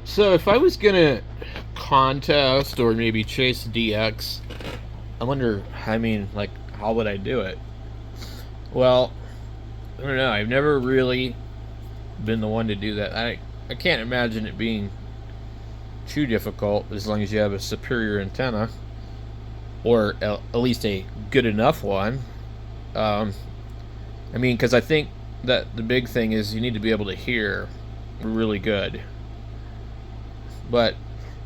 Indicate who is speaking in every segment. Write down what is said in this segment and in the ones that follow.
Speaker 1: So if I was gonna contest or maybe chase DX, I wonder. I mean, like, how would I do it? Well, I don't know. I've never really been the one to do that. I can't imagine it being too difficult as long as you have a superior antenna or at least a good enough one. Um, I mean, because I think that the big thing is you need to be able to hear really good. But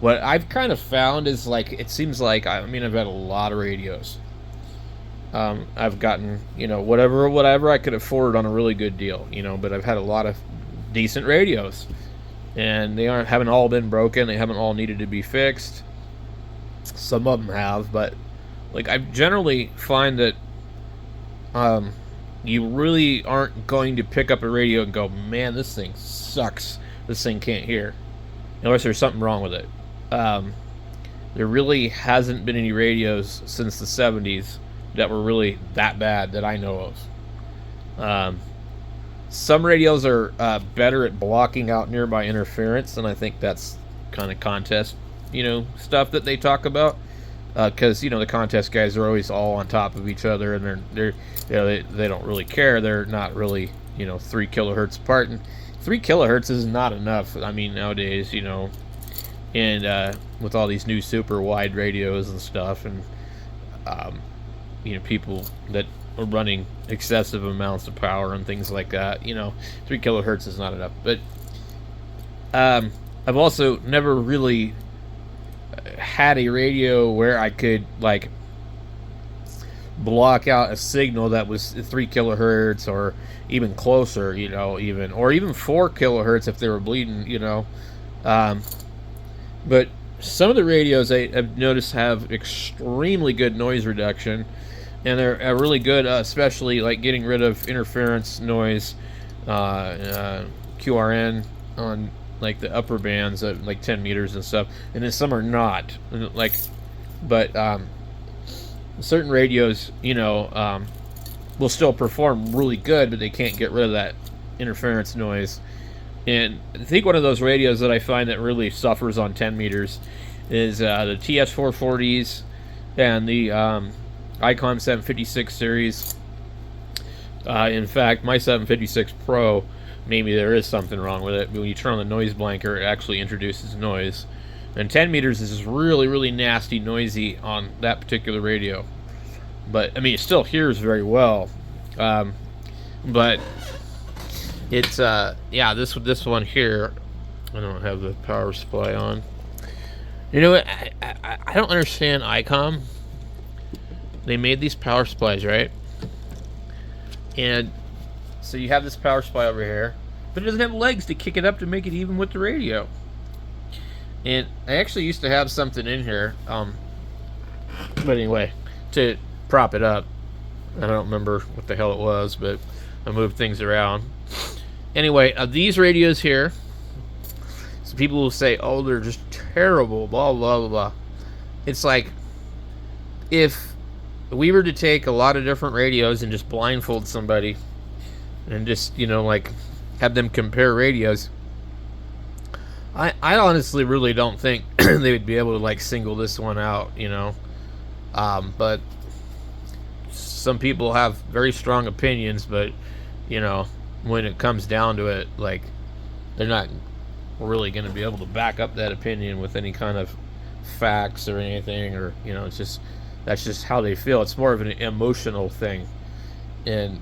Speaker 1: what I've kind of found is like it seems like I mean I've had a lot of radios. I've gotten whatever I could afford on a really good deal, but I've had a lot of decent radios, and they haven't all been broken. They haven't all needed to be fixed. Some of them have, but like I generally find that um, you really aren't going to pick up a radio and go, man, this thing sucks. This thing can't hear, unless there's something wrong with it. Um, there really hasn't been any radios since the 70s that were really that bad that I know of. Some radios are better at blocking out nearby interference, and I think that's kind of contest, stuff that they talk about. Because the contest guys are always all on top of each other, and they don't really care. They're not really 3 kilohertz apart, and 3 kilohertz is not enough. I mean nowadays, and with all these new super wide radios and stuff, and people that are running excessive amounts of power and things like that, 3 kilohertz is not enough. But I've also never really had a radio where I could like block out a signal that was 3 kilohertz or even closer, even 4 kilohertz if they were bleeding, But some of the radios I've noticed have extremely good noise reduction, and they're really good, especially like getting rid of interference noise, QRN on like the upper bands at like 10 meters and stuff, and then some are not but certain radios will still perform really good, but they can't get rid of that interference noise. And I think one of those radios that I find that really suffers on 10 meters is the TS440s and the Icon 756 series. In fact, my 756 Pro, maybe there is something wrong with it, but when you turn on the noise blanker, it actually introduces noise. And 10 meters is really, really nasty, noisy on that particular radio. But, I mean, it still hears very well. But it's, this one here, I don't have the power supply on. You know what? I don't understand ICOM. They made these power supplies, right? And so you have this power supply over here, but it doesn't have legs to kick it up to make it even with the radio. And I actually used to have something in here, but anyway, to prop it up. I don't remember what the hell it was, but I moved things around. Anyway, these radios here, so people will say, oh, they're just terrible, blah, blah, blah, blah. It's like, if we were to take a lot of different radios and just blindfold somebody and just, have them compare radios, I honestly really don't think they would be able to, single this one out, but some people have very strong opinions, but, when it comes down to it, they're not really going to be able to back up that opinion with any kind of facts or anything, or, it's just, that's just how they feel. It's more of an emotional thing. And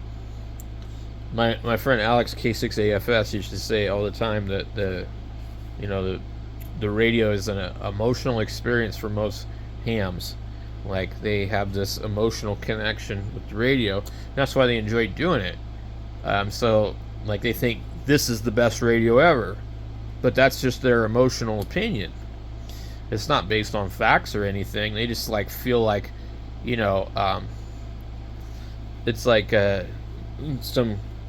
Speaker 1: my friend Alex K6AFS used to say all the time that the radio is an emotional experience for most hams. Like, they have this emotional connection with the radio. That's why they enjoy doing it. So they think this is the best radio ever, but that's just their emotional opinion. It's not based on facts or anything. They just feel like, it's like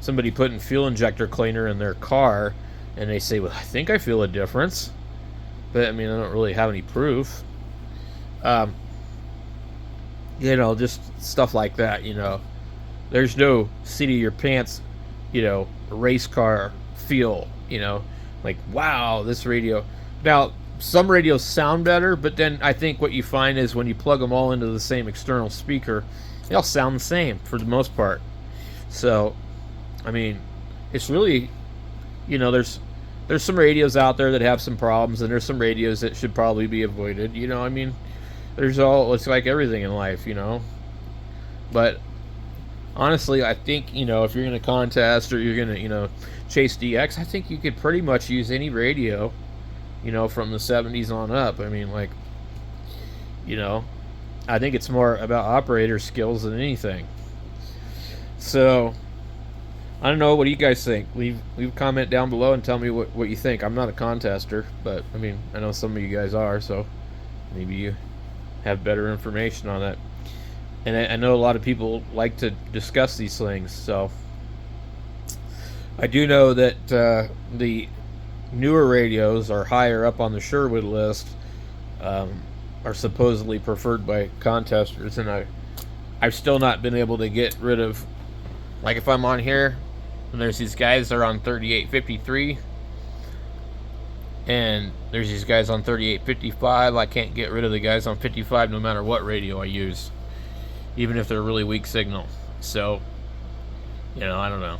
Speaker 1: somebody putting fuel injector cleaner in their car, and they say, well, I think I feel a difference, but I mean, I don't really have any proof. Just stuff like that. There's no seat of your pants, race car feel. Wow, this radio. Now, some radios sound better, but then I think what you find is when you plug them all into the same external speaker, they all sound the same for the most part. So, I mean, it's really, there's some radios out there that have some problems, and there's some radios that should probably be avoided. I mean, it's like everything in life, But honestly, I think, if you're going to contest or you're going to, chase DX, I think you could pretty much use any radio, from the 70s on up. I mean, like, I think it's more about operator skills than anything. So, I don't know. What do you guys think? Leave a comment down below and tell me what you think. I'm not a contester, but, I mean, I know some of you guys are, so maybe you have better information on that. And I know a lot of people like to discuss these things, so I do know that the newer radios are higher up on the Sherwood list, are supposedly preferred by contesters, and I've still not been able to get rid of, like, if I'm on here and there's these guys that are on 3853 and there's these guys on 3855, I can't get rid of the guys on 55 no matter what radio I use, even if they're a really weak signal. So, I don't know.